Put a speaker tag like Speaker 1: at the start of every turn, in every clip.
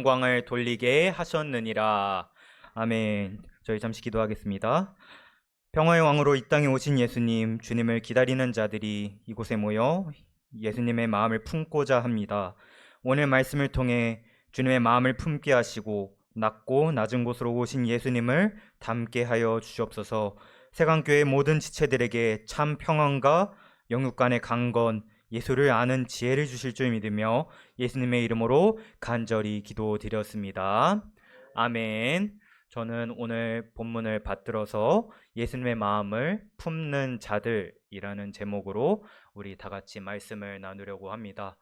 Speaker 1: 영광을 돌리게 하셨느니라. 아멘. 저희 잠시 기도하겠습니다. 평화의 왕으로 이 땅에 오신 예수님, 주님을 기다리는 자들이 이곳에 모여 예수님의 마음을 품고자 합니다. 오늘 말씀을 통해 주님의 마음을 품게 하시고 낮고 낮은 곳으로 오신 예수님을 닮게 하여 주시옵소서. 세강교회 모든 지체들에게 참 평안과 영육 간의 강건, 예수를 아는 지혜를 주실 줄 믿으며 예수님의 이름으로 간절히 기도드렸습니다. 아멘. 저는 오늘 본문을 받들어서 예수님의 마음을 품는 자들이라는 제목으로 우리 다 같이 말씀을 나누려고 합니다.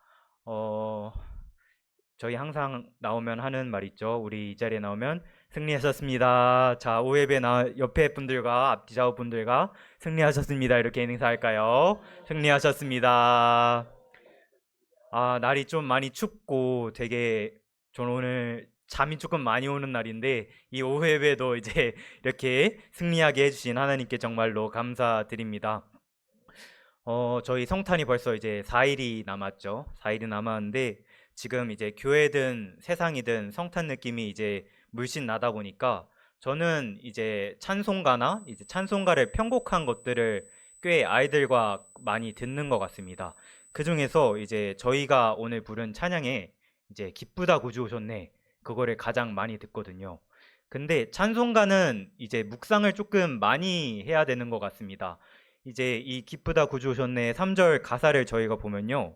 Speaker 1: 저희 항상 나오면 하는 말 있죠. 우리 이 자리에 나오면 승리하셨습니다. 자, 오예배 옆에 분들과 앞뒤 좌우 분들과 승리하셨습니다. 이렇게 인사할까요? 승리하셨습니다. 날이 좀 많이 춥고 되게 저는 오늘 잠이 조금 많이 오는 날인데 이 오후 예배도 이제 이렇게 승리하게 해주신 하나님께 정말로 감사드립니다. 저희 성탄이 벌써 이제 4일이 남았죠. 4일이 남았는데 지금 이제 교회든 세상이든 성탄 느낌이 이제 물씬 나다 보니까 저는 이제 찬송가나 이제 찬송가를 편곡한 것들을 꽤 아이들과 많이 듣는 것 같습니다. 그 중에서 이제 저희가 오늘 부른 찬양에 이제 기쁘다 구주 오셨네 그거를 가장 많이 듣거든요. 근데 찬송가는 이제 묵상을 조금 많이 해야 되는 것 같습니다. 이제 이 기쁘다 구주 오셨네 3절 가사를 저희가 보면요.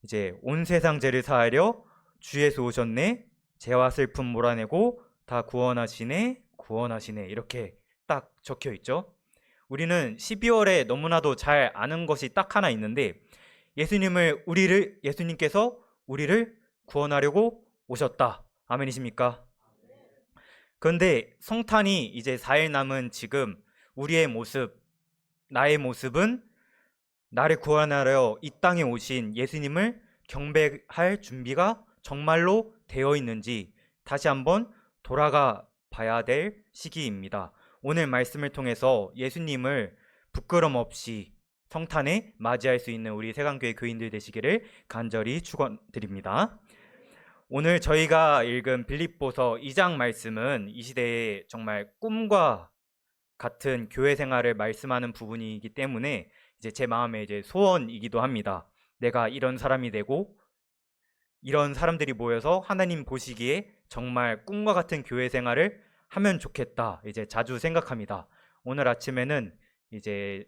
Speaker 1: 이제 온 세상 죄를 사하려 주 예수 오셨네 죄와 슬픔 몰아내고 다 구원하시네 구원하시네 이렇게 딱 적혀 있죠. 우리는 12월에 너무나도 잘 아는 것이 딱 하나 있는데 예수님께서 우리를 구원하려고 오셨다. 아멘이십니까? 그런데 성탄이 이제 4일 남은 지금 우리의 모습, 나의 모습은 나를 구원하려 이 땅에 오신 예수님을 경배할 준비가 정말로 되어 있는지 다시 한번 돌아가 봐야 될 시기입니다. 오늘 말씀을 통해서 예수님을 부끄럼 없이 성탄에 맞이할 수 있는 우리 세강교회 교인들 되시기를 간절히 축원드립니다. 오늘 저희가 읽은 빌립보서 2장 말씀은 이 시대에 정말 꿈과 같은 교회 생활을 말씀하는 부분이기 때문에 이제 제 마음의 이제 소원이기도 합니다. 내가 이런 사람이 되고 이런 사람들이 모여서 하나님 보시기에 정말 꿈과 같은 교회 생활을 하면 좋겠다. 이제 자주 생각합니다. 오늘 아침에는 이제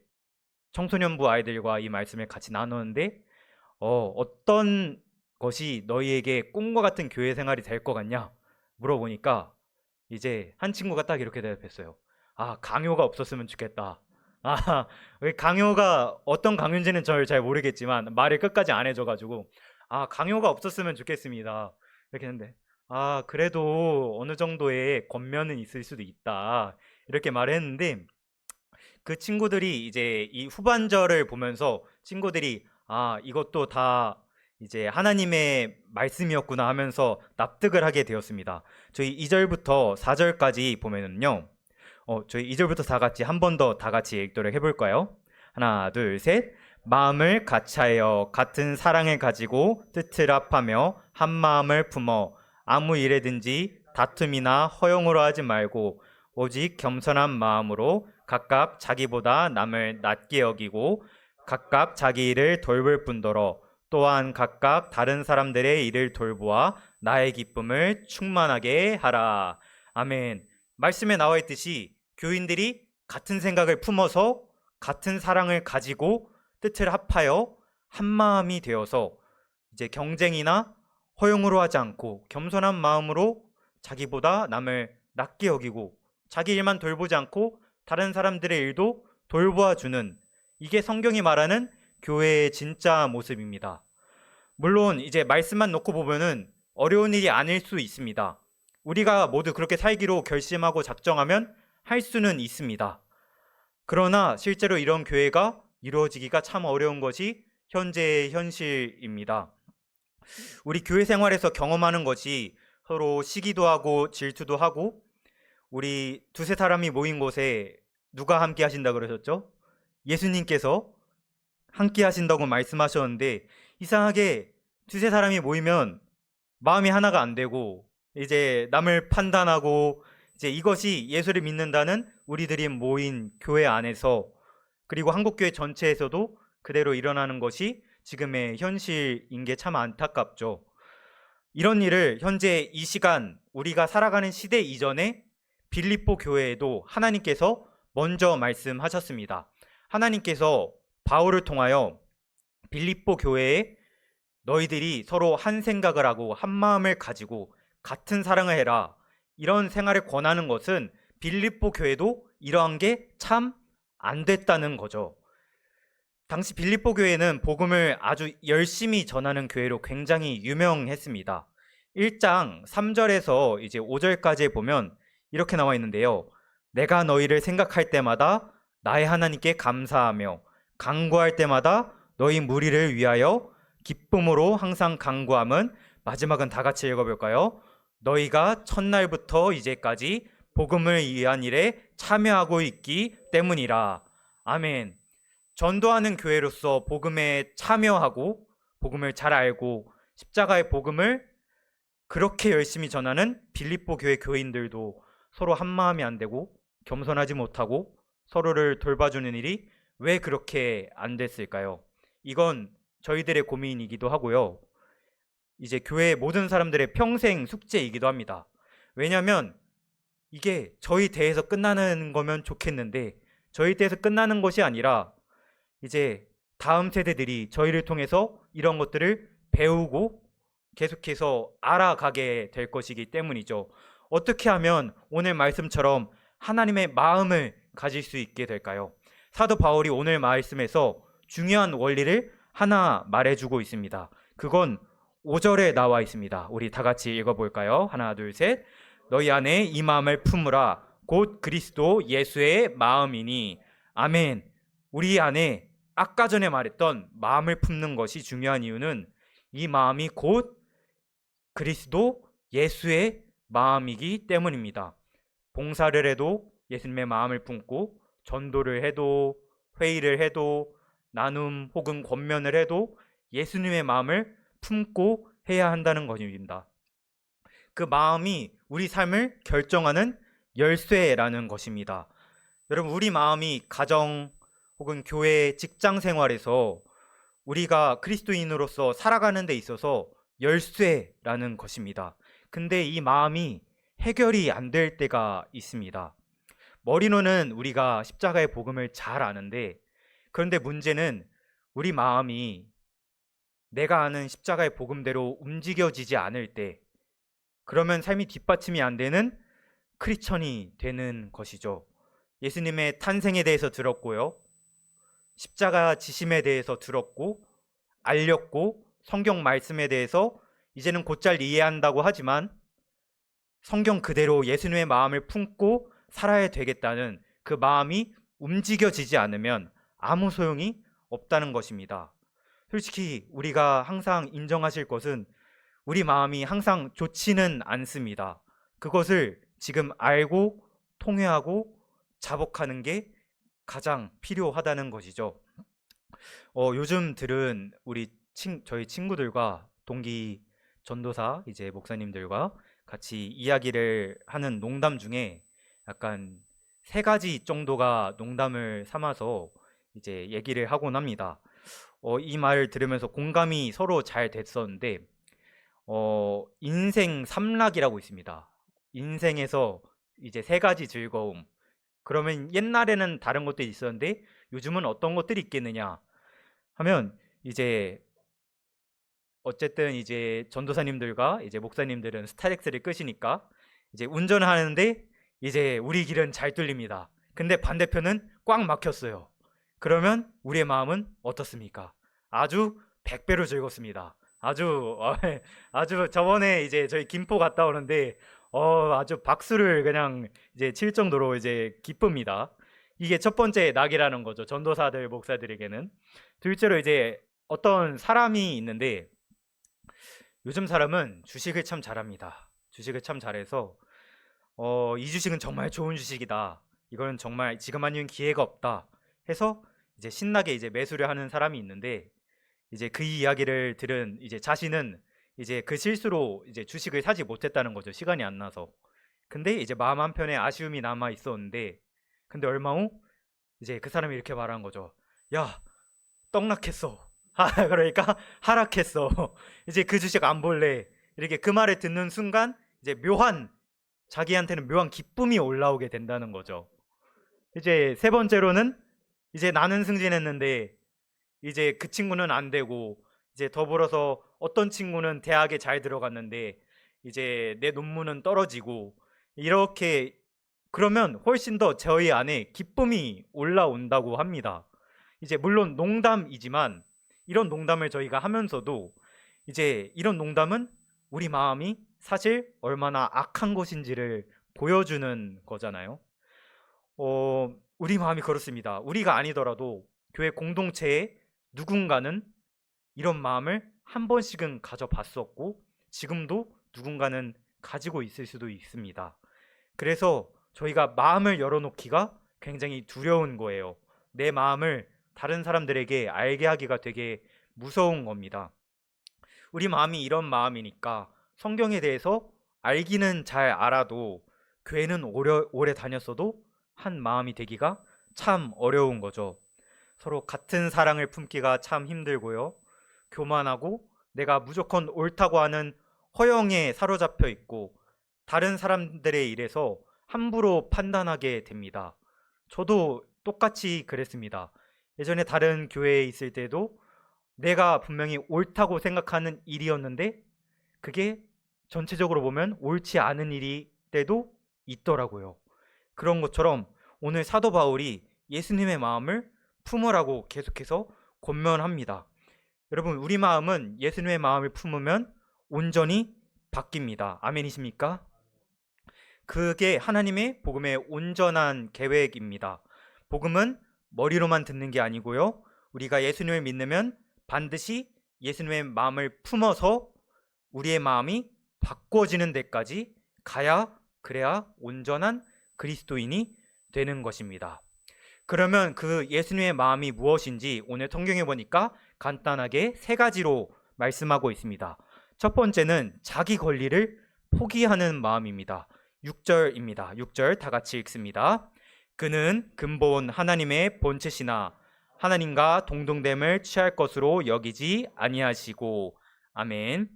Speaker 1: 청소년부 아이들과 이 말씀을 같이 나누는데 어떤 것이 너희에게 꿈과 같은 교회 생활이 될 것 같냐 물어보니까 이제 한 친구가 딱 이렇게 대답했어요. 강요가 없었으면 좋겠다. 강요가 어떤 강요인지는 저를 잘 모르겠지만 말을 끝까지 안 해줘가지고 강요가 없었으면 좋겠습니다. 이렇게 했는데 그래도 어느 정도의 권면은 있을 수도 있다. 이렇게 말을 했는데 그 친구들이 이제 이 후반절을 보면서 친구들이 이것도 다 이제 하나님의 말씀이었구나 하면서 납득을 하게 되었습니다. 저희 2절부터 4절까지 보면은요. 저희 2절부터 다 같이 한 번 더 다 같이 읽도록 해볼까요? 하나, 둘, 셋. 마음을 같이하여 같은 사랑을 가지고 뜻을 합하며 한 마음을 품어 아무 일에든지 다툼이나 허용으로 하지 말고 오직 겸손한 마음으로 각각 자기보다 남을 낮게 여기고 각각 자기 일을 돌볼 뿐더러 또한 각각 다른 사람들의 일을 돌보아 나의 기쁨을 충만하게 하라. 아멘. 말씀에 나와 있듯이 교인들이 같은 생각을 품어서 같은 사랑을 가지고 뜻을 합하여 한 마음이 되어서 이제 경쟁이나 허용으로 하지 않고 겸손한 마음으로 자기보다 남을 낮게 여기고 자기 일만 돌보지 않고 다른 사람들의 일도 돌보아 주는 이게 성경이 말하는 교회의 진짜 모습입니다. 물론 이제 말씀만 놓고 보면은 어려운 일이 아닐 수 있습니다. 우리가 모두 그렇게 살기로 결심하고 작정하면 할 수는 있습니다. 그러나 실제로 이런 교회가 이루어지기가 참 어려운 것이 현재의 현실입니다. 우리 교회 생활에서 경험하는 것이 서로 시기도 하고 질투도 하고 우리 두세 사람이 모인 곳에 누가 함께 하신다 그러셨죠? 예수님께서 함께 하신다고 말씀하셨는데 이상하게 두세 사람이 모이면 마음이 하나가 안 되고 이제 남을 판단하고 이제 이것이 예수를 믿는다는 우리들이 모인 교회 안에서 그리고 한국교회 전체에서도 그대로 일어나는 것이 지금의 현실인 게 참 안타깝죠. 이런 일을 현재 이 시간 우리가 살아가는 시대 이전에 빌립보 교회에도 하나님께서 먼저 말씀하셨습니다. 하나님께서 바울을 통하여 빌립보 교회에 너희들이 서로 한 생각을 하고 한 마음을 가지고 같은 사랑을 해라. 이런 생활을 권하는 것은 빌립보 교회도 이러한 게 참 안 됐다는 거죠. 당시 빌립보 교회는 복음을 아주 열심히 전하는 교회로 굉장히 유명했습니다. 1장 3절에서 이제 5절까지 보면 이렇게 나와 있는데요. 내가 너희를 생각할 때마다 나의 하나님께 감사하며 간구할 때마다 너희 무리를 위하여 기쁨으로 항상 간구함은, 마지막은 다 같이 읽어볼까요? 너희가 첫날부터 이제까지 복음을 위한 일에 참여하고 있기 때문이라. 아멘. 전도하는 교회로서 복음에 참여하고 복음을 잘 알고 십자가의 복음을 그렇게 열심히 전하는 빌립보 교회 교인들도 서로 한 마음이 안 되고 겸손하지 못하고 서로를 돌봐주는 일이 왜 그렇게 안 됐을까요? 이건 저희들의 고민이기도 하고요. 이제 교회 모든 사람들의 평생 숙제이기도 합니다. 왜냐하면 이게 저희 대에서 끝나는 거면 좋겠는데 저희 대에서 끝나는 것이 아니라 이제 다음 세대들이 저희를 통해서 이런 것들을 배우고 계속해서 알아가게 될 것이기 때문이죠. 어떻게 하면 오늘 말씀처럼 하나님의 마음을 가질 수 있게 될까요? 사도 바울이 오늘 말씀에서 중요한 원리를 하나 말해주고 있습니다. 그건 5절에 나와 있습니다. 우리 다 같이 읽어볼까요? 하나, 둘, 셋. 너희 안에 이 마음을 품으라. 곧 그리스도 예수의 마음이니. 아멘. 우리 안에 아까 전에 말했던 마음을 품는 것이 중요한 이유는 이 마음이 곧 그리스도 예수의 마음이기 때문입니다. 봉사를 해도 예수님의 마음을 품고, 전도를 해도, 회의를 해도, 나눔 혹은 권면을 해도 예수님의 마음을 품고 해야 한다는 것입니다. 그 마음이 우리 삶을 결정하는 열쇠라는 것입니다. 여러분, 우리 마음이 가정 혹은 교회, 직장 생활에서 우리가 그리스도인으로서 살아가는 데 있어서 열쇠라는 것입니다. 근데 이 마음이 해결이 안 될 때가 있습니다. 머리로는 우리가 십자가의 복음을 잘 아는데, 그런데 문제는 우리 마음이 내가 아는 십자가의 복음대로 움직여지지 않을 때, 그러면 삶이 뒷받침이 안 되는 크리스천이 되는 것이죠. 예수님의 탄생에 대해서 들었고요. 십자가 지심에 대해서 들었고 알렸고 성경 말씀에 대해서 이제는 곧잘 이해한다고 하지만 성경 그대로 예수님의 마음을 품고 살아야 되겠다는 그 마음이 움직여지지 않으면 아무 소용이 없다는 것입니다. 솔직히 우리가 항상 인정하실 것은 우리 마음이 항상 좋지는 않습니다. 그것을 지금 알고 통회하고 자복하는 게 가장 필요하다는 것이죠. 요즘 들은 저희 친구들과 동기 전도사 이제 목사님들과 같이 이야기를 하는 농담 중에 약간 세 가지 정도가 농담을 삼아서 이제 얘기를 하곤 합니다. 이 말을 들으면서 공감이 서로 잘 됐었는데, 인생 삼락이라고 있습니다. 인생에서 이제 세 가지 즐거움. 그러면 옛날에는 다른 것들이 있었는데 요즘은 어떤 것들이 있겠느냐 하면, 이제 어쨌든 이제 전도사님들과 이제 목사님들은 스타렉스를 끄시니까 이제 운전을 하는데 이제 우리 길은 잘 뚫립니다. 근데 반대편은 꽉 막혔어요. 그러면 우리의 마음은 어떻습니까? 아주 100배로 즐겁습니다. 아주 저번에 이제 저희 김포 갔다 오는데 아주 박수를 그냥 이제 칠 정도로 이제 기쁩니다. 이게 첫 번째 낙이라는 거죠. 전도사들 목사들에게는. 둘째로 이제 어떤 사람이 있는데 요즘 사람은 주식을 참 잘합니다. 주식을 참 잘해서 이 주식은 정말 좋은 주식이다. 이거는 정말 지금 아니면 기회가 없다. 해서 이제 신나게 이제 매수를 하는 사람이 있는데, 이제 그 이야기를 들은 이제 자신은 이제 그 실수로 이제 주식을 사지 못했다는 거죠. 시간이 안 나서. 근데 이제 마음 한편에 아쉬움이 남아 있었는데, 근데 얼마 후 이제 그 사람이 이렇게 말한 거죠. 야, 떡락했어. 그러니까 하락했어. 이제 그 주식 안 볼래. 이렇게 그 말을 듣는 순간 이제 자기한테는 묘한 기쁨이 올라오게 된다는 거죠. 이제 세 번째로는 이제 나는 승진했는데 이제 그 친구는 안 되고, 이제 더불어서 어떤 친구는 대학에 잘 들어갔는데 이제 내 논문은 떨어지고, 이렇게 그러면 훨씬 더 저희 안에 기쁨이 올라온다고 합니다. 이제 물론 농담이지만 이런 농담을 저희가 하면서도 이제 이런 농담은 우리 마음이 사실 얼마나 악한 것인지를 보여주는 거잖아요. 우리 마음이 그렇습니다. 우리가 아니더라도 교회 공동체에 누군가는 이런 마음을 한 번씩은 가져봤었고 지금도 누군가는 가지고 있을 수도 있습니다. 그래서 저희가 마음을 열어놓기가 굉장히 두려운 거예요. 내 마음을 다른 사람들에게 알게 하기가 되게 무서운 겁니다. 우리 마음이 이런 마음이니까 성경에 대해서 알기는 잘 알아도 교회는 오래 다녔어도 한 마음이 되기가 참 어려운 거죠. 서로 같은 사랑을 품기가 참 힘들고요. 교만하고 내가 무조건 옳다고 하는 허영에 사로잡혀 있고 다른 사람들의 일에서 함부로 판단하게 됩니다. 저도 똑같이 그랬습니다. 예전에 다른 교회에 있을 때도 내가 분명히 옳다고 생각하는 일이었는데 그게 전체적으로 보면 옳지 않은 일이 때도 있더라고요. 그런 것처럼 오늘 사도 바울이 예수님의 마음을 품으라고 계속해서 권면합니다. 여러분, 우리 마음은 예수님의 마음을 품으면 온전히 바뀝니다. 아멘이십니까? 그게 하나님의 복음의 온전한 계획입니다. 복음은 머리로만 듣는 게 아니고요. 우리가 예수님을 믿으면 반드시 예수님의 마음을 품어서 우리의 마음이 바꿔지는 데까지 가야, 그래야 온전한 그리스도인이 되는 것입니다. 그러면 그 예수님의 마음이 무엇인지 오늘 성경에 보니까 간단하게 세 가지로 말씀하고 있습니다. 첫 번째는 자기 권리를 포기하는 마음입니다. 6절입니다. 6절 다 같이 읽습니다. 그는 근본 하나님의 본체시나 하나님과 동등됨을 취할 것으로 여기지 아니하시고. 아멘.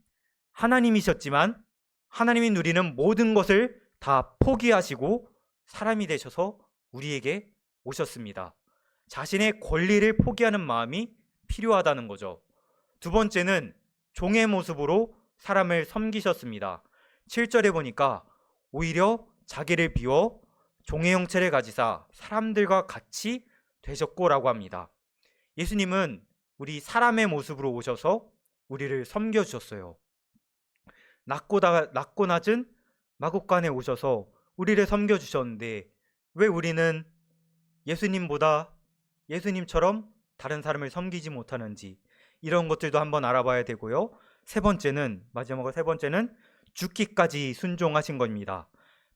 Speaker 1: 하나님이셨지만 하나님이 누리는 모든 것을 다 포기하시고 사람이 되셔서 우리에게 오셨습니다. 자신의 권리를 포기하는 마음이 필요하다는 거죠. 두 번째는 종의 모습으로 사람을 섬기셨습니다. 7절에 보니까 오히려 자기를 비워 종의 형체를 가지사 사람들과 같이 되셨고라고 합니다. 예수님은 우리 사람의 모습으로 오셔서 우리를 섬겨주셨어요. 낮고 낮은 마국간에 오셔서 우리를 섬겨주셨는데 왜 우리는 예수님처럼 다른 사람을 섬기지 못하는지, 이런 것들도 한번 알아봐야 되고요. 마지막으로 세 번째는 죽기까지 순종하신 겁니다.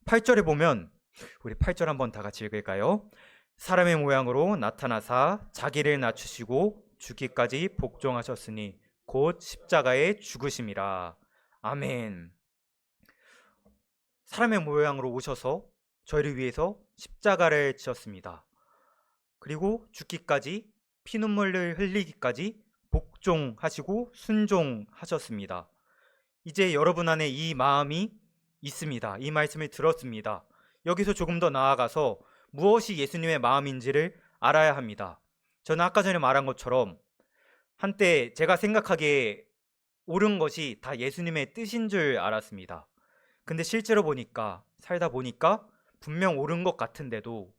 Speaker 1: 8절에 보면 우리 8절 한번 다 같이 읽을까요? 사람의 모양으로 나타나사 자기를 낮추시고 죽기까지 복종하셨으니 곧 십자가에 죽으심이라. 아멘. 사람의 모양으로 오셔서 저희를 위해서 십자가를 지었습니다. 그리고 죽기까지, 피눈물을 흘리기까지 복종하시고 순종하셨습니다. 이제 여러분 안에 이 마음이 있습니다. 이 말씀을 들었습니다. 여기서 조금 더 나아가서 무엇이 예수님의 마음인지를 알아야 합니다. 저는 아까 전에 말한 것처럼 한때 제가 생각하기에 옳은 것이 다 예수님의 뜻인 줄 알았습니다. 근데 실제로 살다 보니까 분명 옳은 것 같은데도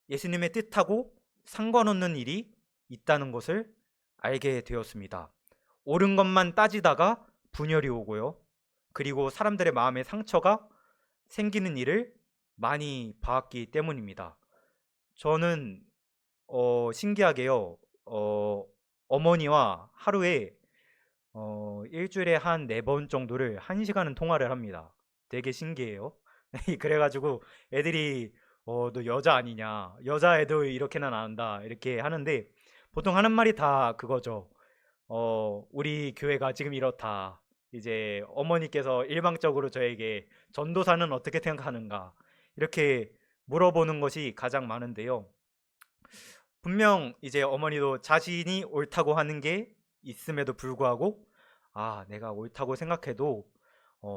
Speaker 1: 예수님의 뜻하고 상관없는 일이 있다는 것을 알게 되었습니다. 옳은 것만 따지다가 분열이 오고요. 그리고 사람들의 마음에 상처가 생기는 일을 많이 봤기 때문입니다. 저는 신기하게요. 어머니와 하루에 일주일에 한 4번 정도를 1시간은 통화를 합니다. 되게 신기해요. 그래가지고 애들이 너 여자 아니냐, 여자애도 이렇게는 안 한다, 이렇게 하는데 보통 하는 말이 다 그거죠. 우리 교회가 지금 이렇다, 이제 어머니께서 일방적으로 저에게 전도사는 어떻게 생각하는가 이렇게 물어보는 것이 가장 많은데요. 분명 이제 어머니도 자신이 옳다고 하는 게 있음에도 불구하고 내가 옳다고 생각해도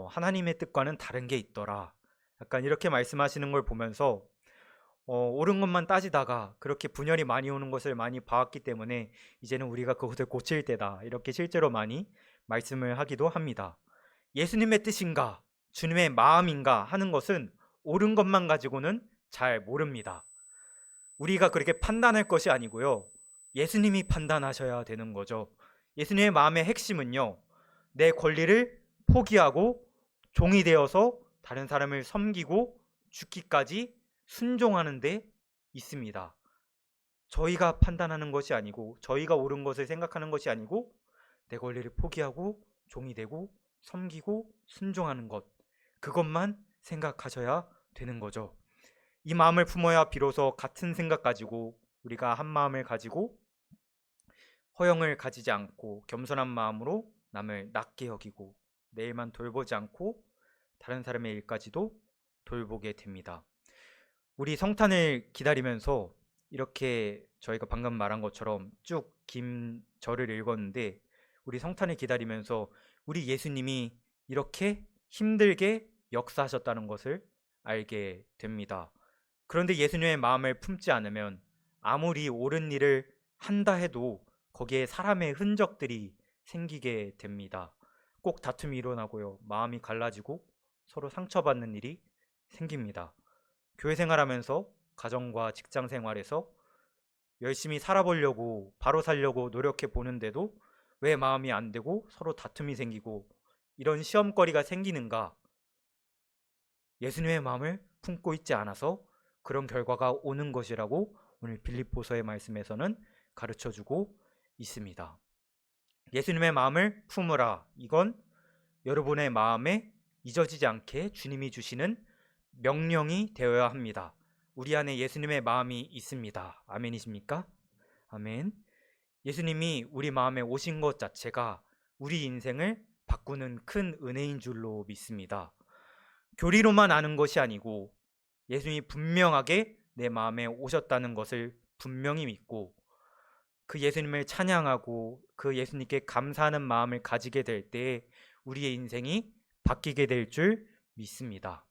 Speaker 1: 하나님의 뜻과는 다른 게 있더라. 약간 이렇게 말씀하시는 걸 보면서 옳은 것만 따지다가 그렇게 분열이 많이 오는 것을 많이 봐왔기 때문에 이제는 우리가 그것을 고칠 때다. 이렇게 실제로 많이 말씀을 하기도 합니다. 예수님의 뜻인가, 주님의 마음인가 하는 것은 옳은 것만 가지고는 잘 모릅니다. 우리가 그렇게 판단할 것이 아니고요. 예수님이 판단하셔야 되는 거죠. 예수님의 마음의 핵심은요. 내 권리를 포기하고 종이 되어서 다른 사람을 섬기고 죽기까지 순종하는 데 있습니다. 저희가 판단하는 것이 아니고 저희가 옳은 것을 생각하는 것이 아니고 내 권리를 포기하고 종이 되고 섬기고 순종하는 것, 그것만 생각하셔야 되는 거죠. 이 마음을 품어야 비로소 같은 생각 가지고 우리가 한 마음을 가지고 허영을 가지지 않고 겸손한 마음으로 남을 낮게 여기고 내 일만 돌보지 않고 다른 사람의 일까지도 돌보게 됩니다. 우리 성탄을 기다리면서 이렇게 저희가 방금 말한 것처럼 쭉 긴 절을 읽었는데 우리 성탄을 기다리면서 우리 예수님이 이렇게 힘들게 역사하셨다는 것을 알게 됩니다. 그런데 예수님의 마음을 품지 않으면 아무리 옳은 일을 한다 해도 거기에 사람의 흔적들이 생기게 됩니다. 꼭 다툼이 일어나고요. 마음이 갈라지고 서로 상처받는 일이 생깁니다. 교회 생활하면서 가정과 직장 생활에서 열심히 살아보려고 바로 살려고 노력해 보는데도 왜 마음이 안 되고 서로 다툼이 생기고 이런 시험거리가 생기는가? 예수님의 마음을 품고 있지 않아서 그런 결과가 오는 것이라고 오늘 빌립보서의 말씀에서는 가르쳐주고 있습니다. 예수님의 마음을 품으라. 이건 여러분의 마음에 잊어지지 않게 주님이 주시는 명령이 되어야 합니다. 우리 안에 예수님의 마음이 있습니다. 아멘이십니까? 아멘. 예수님이 우리 마음에 오신 것 자체가 우리 인생을 바꾸는 큰 은혜인 줄로 믿습니다. 교리로만 아는 것이 아니고 예수님이 분명하게 내 마음에 오셨다는 것을 분명히 믿고 그 예수님을 찬양하고 그 예수님께 감사하는 마음을 가지게 될 때 우리의 인생이 바뀌게 될 줄 믿습니다.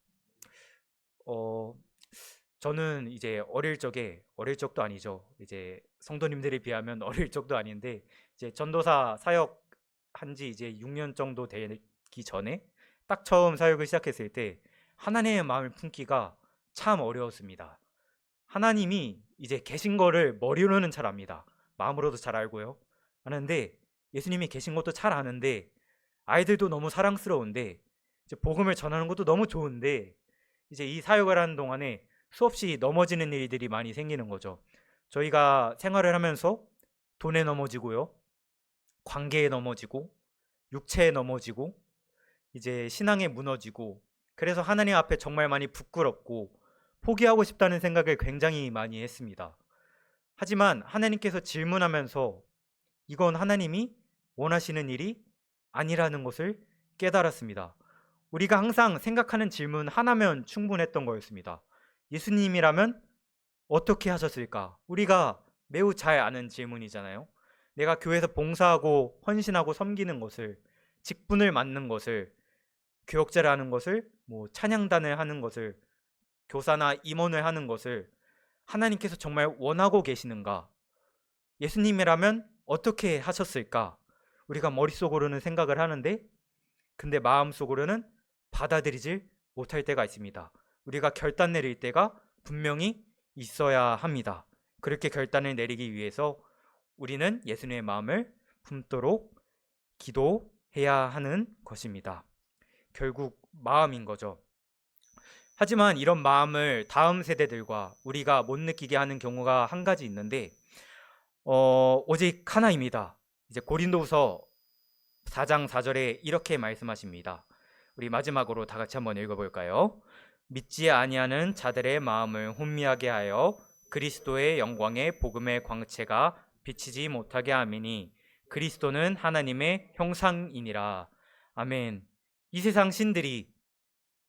Speaker 1: 저는 이제 어릴 적도 아니죠. 이제 성도님들에 비하면 어릴 적도 아닌데 이제 전도사 사역 한지 이제 6년 정도 되기 전에 딱 처음 사역을 시작했을 때 하나님의 마음을 품기가 참 어려웠습니다. 하나님이 이제 계신 거를 머리로는 잘 압니다. 마음으로도 잘 알고요. 아는데 예수님이 계신 것도 잘 아는데 아이들도 너무 사랑스러운데 이제 복음을 전하는 것도 너무 좋은데 이제 이 사역을 하는 동안에 수없이 넘어지는 일들이 많이 생기는 거죠. 저희가 생활을 하면서 돈에 넘어지고요. 관계에 넘어지고 육체에 넘어지고 이제 신앙에 무너지고 그래서 하나님 앞에 정말 많이 부끄럽고 포기하고 싶다는 생각을 굉장히 많이 했습니다. 하지만 하나님께서 질문하면서 이건 하나님이 원하시는 일이 아니라는 것을 깨달았습니다. 우리가 항상 생각하는 질문 하나면 충분했던 거였습니다. 예수님이라면 어떻게 하셨을까? 우리가 매우 잘 아는 질문이잖아요. 내가 교회에서 봉사하고 헌신하고 섬기는 것을, 직분을 맡는 것을, 교역제를 하는 것을, 찬양단을 하는 것을, 교사나 임원을 하는 것을 하나님께서 정말 원하고 계시는가? 예수님이라면 어떻게 하셨을까? 우리가 머릿속으로는 생각을 하는데 근데 마음속으로는 받아들이질 못할 때가 있습니다. 우리가 결단 내릴 때가 분명히 있어야 합니다. 그렇게 결단을 내리기 위해서 우리는 예수님의 마음을 품도록 기도해야 하는 것입니다. 결국 마음인 거죠. 하지만 이런 마음을 다음 세대들과 우리가 못 느끼게 하는 경우가 한 가지 있는데 오직 하나입니다. 이제 고린도후서 4장 4절에 이렇게 말씀하십니다. 우리 마지막으로 다 같이 한번 읽어볼까요? 믿지 아니하는 자들의 마음을 혼미하게 하여 그리스도의 영광의 복음의 광채가 비치지 못하게 하미니 그리스도는 하나님의 형상이니라. 아멘. 이 세상 신들이,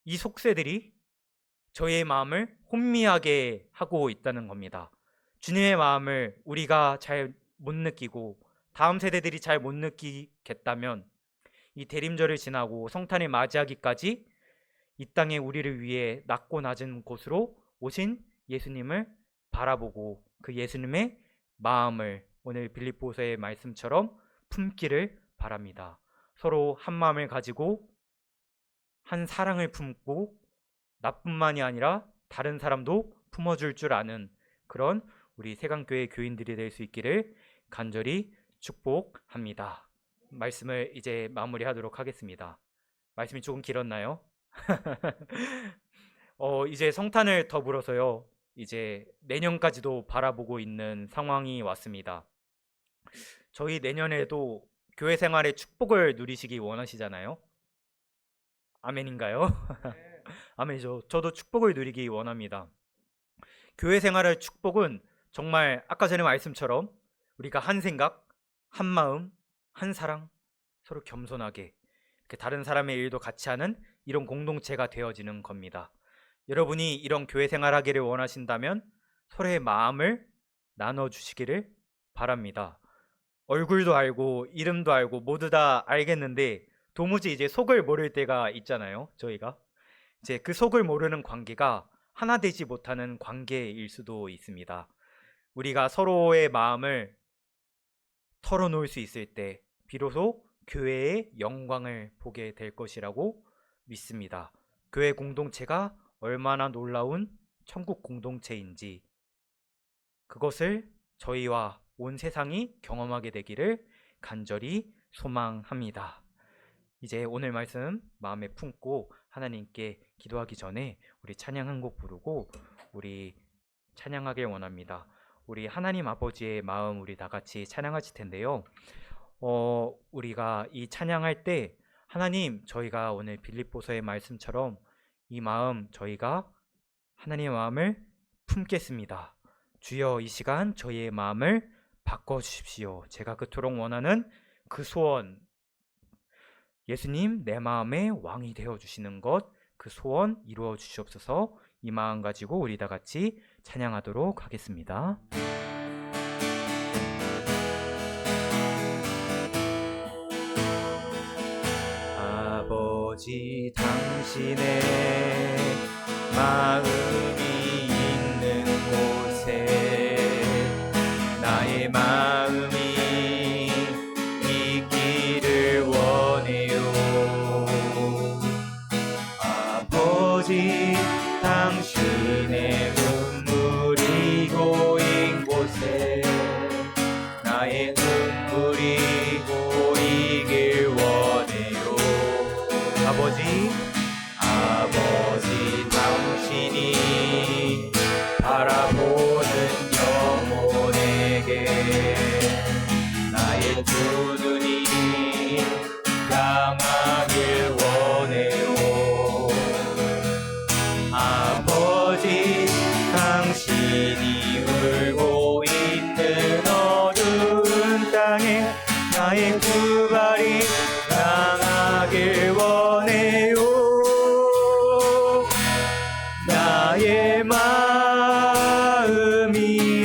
Speaker 1: 이 속세들이 저희의 마음을 혼미하게 하고 있다는 겁니다. 주님의 마음을 우리가 잘 못 느끼고 다음 세대들이 잘 못 느끼겠다면 이 대림절을 지나고 성탄을 맞이하기까지 이 땅에 우리를 위해 낮고 낮은 곳으로 오신 예수님을 바라보고 그 예수님의 마음을 오늘 빌립보서의 말씀처럼 품기를 바랍니다. 서로 한 마음을 가지고 한 사랑을 품고 나뿐만이 아니라 다른 사람도 품어줄 줄 아는 그런 우리 세강교회 교인들이 될 수 있기를 간절히 축복합니다. 말씀을 이제 마무리하도록 하겠습니다. 말씀이 조금 길었나요? 이제 성탄을 더불어서요, 이제 내년까지도 바라보고 있는 상황이 왔습니다. 저희 내년에도 교회 생활의 축복을 누리시기 원하시잖아요. 아멘인가요? 아멘이죠. 저도 축복을 누리기 원합니다. 교회 생활의 축복은 정말 아까 전에 말씀처럼 우리가 한 생각, 한 마음, 한 사랑, 서로 겸손하게 이렇게 다른 사람의 일도 같이 하는 이런 공동체가 되어지는 겁니다. 여러분이 이런 교회 생활하기를 원하신다면 서로의 마음을 나눠주시기를 바랍니다. 얼굴도 알고 이름도 알고 모두 다 알겠는데 도무지 이제 속을 모를 때가 있잖아요. 저희가 이제 그 속을 모르는 관계가 하나 되지 못하는 관계일 수도 있습니다. 우리가 서로의 마음을 털어놓을 수 있을 때 비로소 교회의 영광을 보게 될 것이라고 믿습니다. 교회 공동체가 얼마나 놀라운 천국 공동체인지 그것을 저희와 온 세상이 경험하게 되기를 간절히 소망합니다. 이제 오늘 말씀 마음에 품고 하나님께 기도하기 전에 우리 찬양 한 곡 부르고 우리 찬양하길 원합니다. 우리 하나님 아버지의 마음 우리 다 같이 찬양하실 텐데요. 우리가 이 찬양할 때 하나님, 저희가 오늘 빌립보서의 말씀처럼 이 마음 저희가 하나님의 마음을 품겠습니다. 주여, 이 시간 저희의 마음을 바꿔주십시오. 제가 그토록 원하는 그 소원, 예수님 내 마음의 왕이 되어주시는 것, 그 소원 이루어 주시옵소서. 이 마음 가지고 우리 다 같이 찬양하도록 하겠습니다. 아버지, 당신의 마음이 있는 곳에 나의 마음이 있기를 원해요. 아버지, 당신의 눈물이 고인 곳에 나의 눈물이 고이길 원해요. 아버지, 당신이 바라보는 영혼에게 나의 두 눈이 향하길 원해요. 아버지, 당신이 울고 있는 어두운 땅에 나의 두 발이 향하길 원해요. 나의 마음이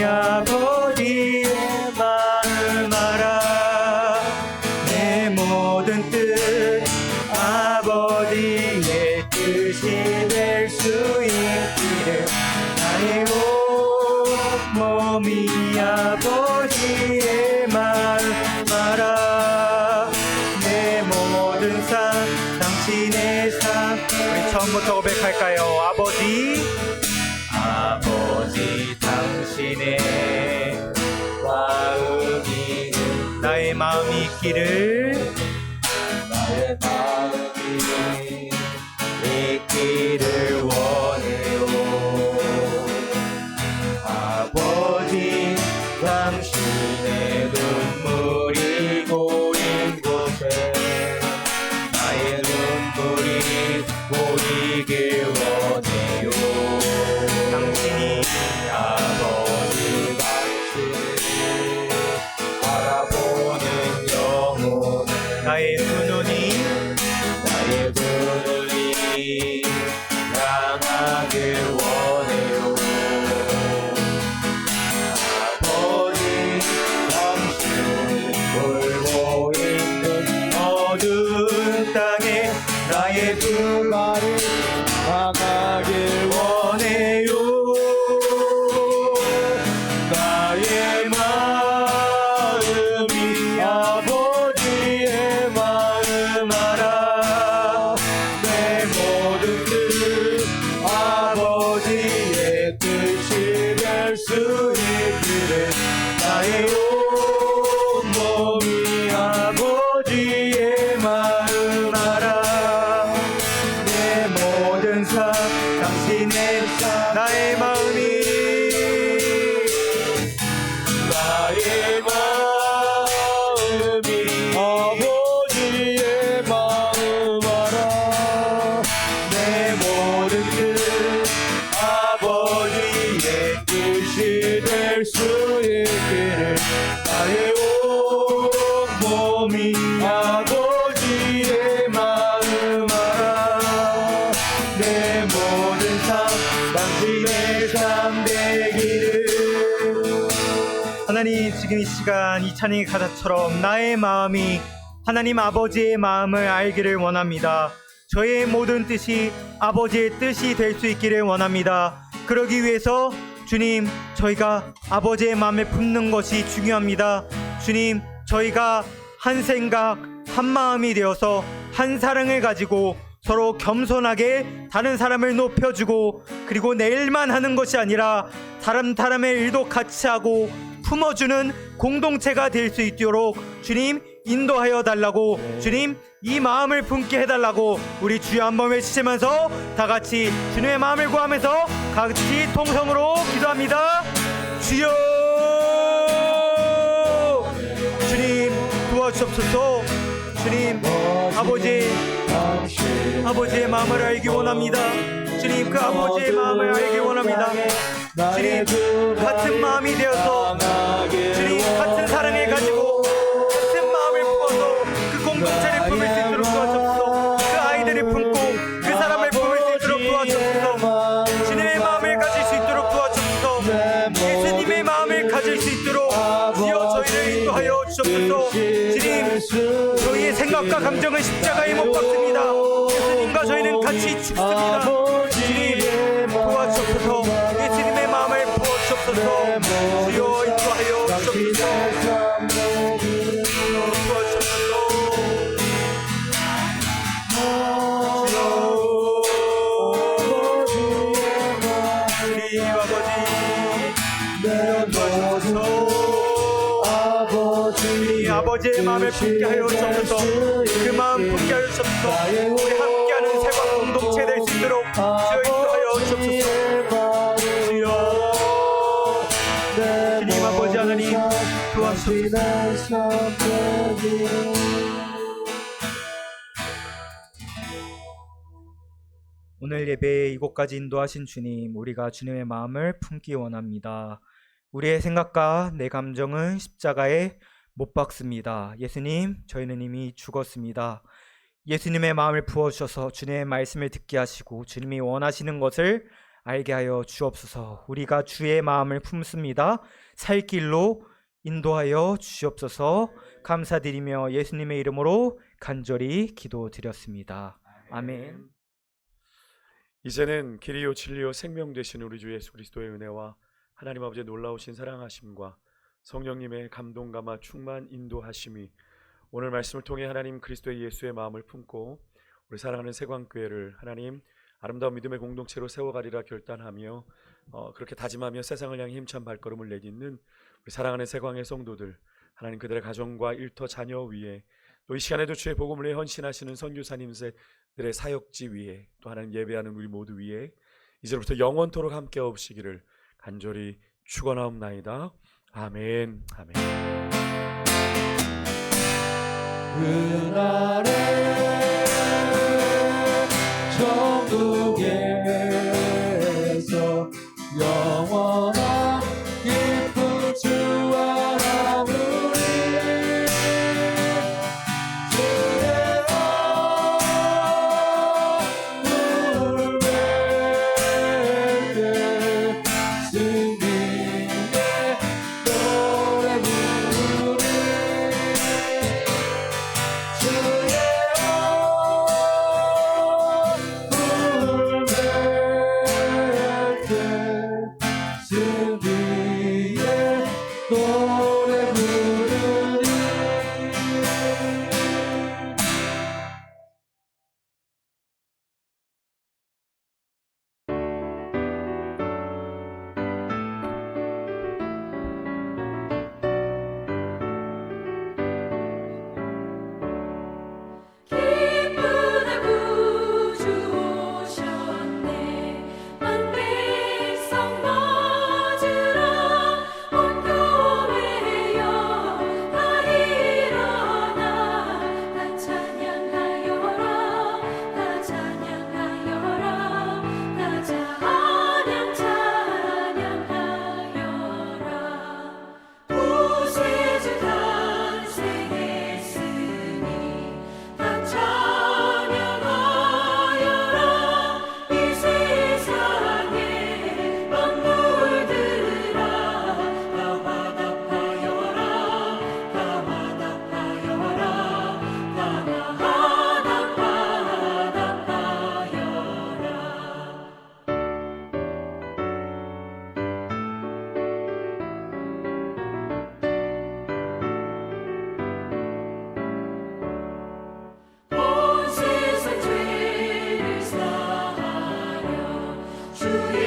Speaker 1: 아버지의 마음 알아. 내 모든 뜻 아버지의 뜻이 될 수 있기를. 나의 온몸이 아버지의 마음 알아. 내 모든 삶 당신의 삶. 우리 처음부터 고백할까요? 아버지, 당신의 마음이 나의 마음이 있기를 원해요. 아버지, 당신의 눈물이 고인 곳에 나의 눈물이 고이길 원해요. 당신이 아버지, 당신을 바라보는 영혼 나의 두 눈이
Speaker 2: 향하길 원해요. 아버지 당신이 돌고 있는
Speaker 1: 어두운 땅에 나의
Speaker 2: 그 말을 향하길
Speaker 1: 원해요.
Speaker 2: 나의 마음이 아버지의 마음 알아. 내 모든 뜻 아버지의 뜻이 될 수 있기를. 나의 온 몸이 아버지의 마음 알아.
Speaker 1: 내 모든 삶 당신의 삶 나의 마음이
Speaker 2: 나의 마음이 아버지의 마음 알아. 내 모든 뜻 아버지의 뜻이 될 수 있기를. 나의 온 몸이 아버지의 마음 알아. 내 모든 삶 당신의 삶 되기를.
Speaker 1: 하나님, 지금 이 시간 이 찬양의 가사처럼 나의 마음이 하나님 아버지의 마음을 알기를 원합니다. 저의 모든 뜻이 아버지의 뜻이 될 수 있기를 원합니다. 그러기 위해서 주님, 저희가 아버지의 마음을 품는 것이 중요합니다. 주님, 저희가 한 생각 한 마음이 되어서 한 사랑을 가지고 서로 겸손하게 다른 사람을 높여주고, 그리고 내 일만 하는 것이 아니라 사람의 일도 같이 하고 품어주는 공동체가 될 수 있도록 주님 인도하여 달라고, 주님 이 마음을 품게 해달라고 우리 주여 한번 외치면서 다 같이 주님의 마음을 구하면서 같이 통성으로 기도합니다. 주여, 주님 도와주옵소서. 주님, 아버지의 마음을 알기 원합니다. 주님, 그 아버지의 마음을 알기 원합니다. 주님, 같은 마음이 되어서 주님 같은 사랑을 가지고 같은 마음을 품어서 그 공동체를 품을 수 있도록 도와주옵소서. 그 아이들을 품고 그 사람을 품을 수 있도록 도와주옵소서. 주님의 마음을 가질 수 있도록 도와주옵소서. 예수님의 마음을 가질 수 있도록 주여 저희를 인도하여 주옵소서. 주님, 저희의 생각과 감정은 십자가에 못 박습니다. 예수님과 저희는 같이 죽습니다. 주님 도와주옵소서. 예수님의 마음을 부어주옵소서. 주여 인도하여 주옵소서. 아버지의 마음을 품게 하여 주옵소서. 그 마음 품게 하여 주옵소서. 우리 함께하는 세관 공동체 될 수 있도록 주여 인도하여 주옵소서. 주여, 주님 아버지 하나님 도와주옵소서. 오늘 예배에 이곳까지 인도하신 주님, 우리가 주님의 마음을 품기 원합니다. 우리의 생각과 내 감정은 십자가에 못 박습니다. 예수님, 저희는 이미 죽었습니다. 예수님의 마음을 부어주셔서 주님의 말씀을 듣게 하시고 주님이 원하시는 것을 알게 하여 주옵소서. 우리가 주의 마음을 품습니다. 살 길로 인도하여 주시옵소서. 감사드리며 예수님의 이름으로 간절히 기도드렸습니다. 아멘.
Speaker 2: 이제는 길이요 진리요 생명 되신 우리 주 예수 그리스도의 은혜와 하나님 아버지의 놀라우신 사랑하심과 성령님의 감동감화 충만 인도하심이 오늘 말씀을 통해 하나님 그리스도의 예수의 마음을 품고 우리 사랑하는 세광교회를 하나님 아름다운 믿음의 공동체로 세워가리라 결단하며 그렇게 다짐하며 세상을 향해 힘찬 발걸음을 내딛는 우리 사랑하는 세광의 성도들, 하나님 그들의 가정과 일터 자녀 위에, 또 이 시간에도 주의 복음을 위해 헌신하시는 선교사님들의 사역지 위에, 또 하나님 예배하는 우리 모두 위에 이제부터 영원토록 함께 없으시기를 간절히 축원하옵나이다. 아멘. 아멘.
Speaker 3: 그날에 천국에서 영원한 기쁨 주와 나누리. 주의 얼굴
Speaker 4: 주의